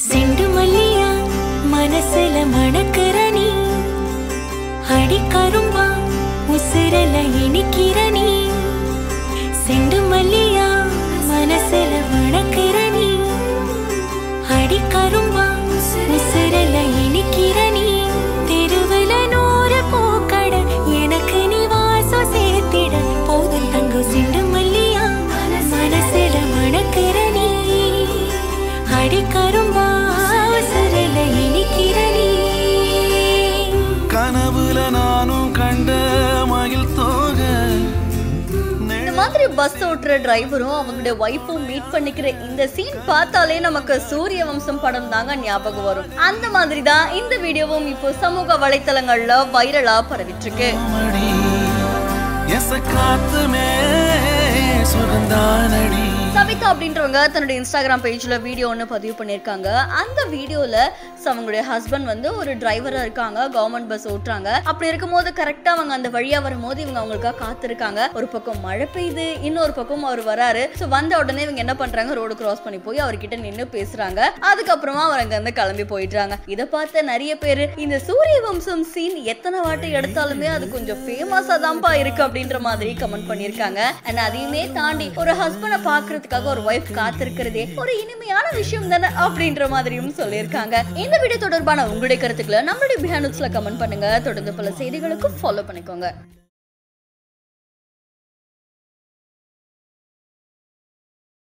Cent மல்லியா மனசுல மணக்கிற நீ அடி கரும்பா உசுரல இனிக்கிற நீ செண்டு மல்லியா மனசுல மணக்கிற நீ அடி கரும்பா உசுரல இனிக்கிற நீ தெருவுல நூறு பூக்கட எனக்கு நீ வாசம் சேர்த்திட போதும் தங்கு செண்டு மல்லியா மனசுல மணக்கிற நீ அடி கரும்பா உசுரல இனிக்கிற நீ கனவுல நானும் கண்ட மகிழ் தோக மாதிரி பஸ் ஓட்டுற டிரைவரும் அவங்களுடைய வைஃபும் மீட் பண்ணிக்கிற இந்த சீன் பார்த்தாலே நமக்கு சூரிய வம்சம் படம் தாங்க ஞாபகம் வரும். அந்த மாதிரி தான் இந்த வீடியோவும் இப்போ சமூக வலைத்தளங்கள்ல வைரலா பரவிட்டு இருக்கு. சவிதா அப்படின்றவங்க தன்னுடைய இன்ஸ்டாகிராம் பேஜ்ல வீடியோ ஒன்று பதிவு பண்ணியிருக்காங்க. அந்த வீடியோல அவங்களுடைய ஹஸ்பண்ட் வந்து ஒரு டிரைவரா இருக்காங்க, கவர்மெண்ட் பஸ் ஓட்டுறாங்க. அப்படி இருக்கும்போது கரெக்டா அவங்க அந்த வழியா வரும்போது இவங்க அவங்களுக்காக காத்திருக்காங்க. ஒரு பக்கம் மழை பெய்யுது, இன்னொரு பக்கம் அவர் வராரு. ஸோ வந்த உடனே இவங்க என்ன பண்றாங்க, ரோடு கிராஸ் பண்ணி போய் அவர்கிட்ட நின்று பேசுறாங்க. அதுக்கப்புறமா அவர் அங்க இருந்து கிளம்பி போயிடுறாங்க. இதை பார்த்த நிறைய பேர் இந்த சூரிய வம்சம் சீன் எத்தனை வாட்டி எடுத்தாலுமே அது கொஞ்சம் ஃபேமஸா தான்ப்பா இருக்கு அப்படின்ற மாதிரி கமெண்ட் பண்ணிருக்காங்க. அண்ட் அதையுமே தாண்டி ஒரு ஹஸ்பண்டை பாக்குறதுக்காக ஒரு வைஃப் காத்திருக்கிறதே ஒரு இனிமையான விஷயம் தானே அப்படின்ற மாதிரியும் சொல்லியிருக்காங்க. இந்த வீடியோ தொடர்பான உங்களுடைய கருத்துக்களை நம்மளுடைய பிஹைண்ட் நோட்ஸ்ல கமெண்ட் பண்ணுங்க. தொடர்ந்து பல செய்திகளுக்கு ஃபாலோ பண்ணிக்கோங்க.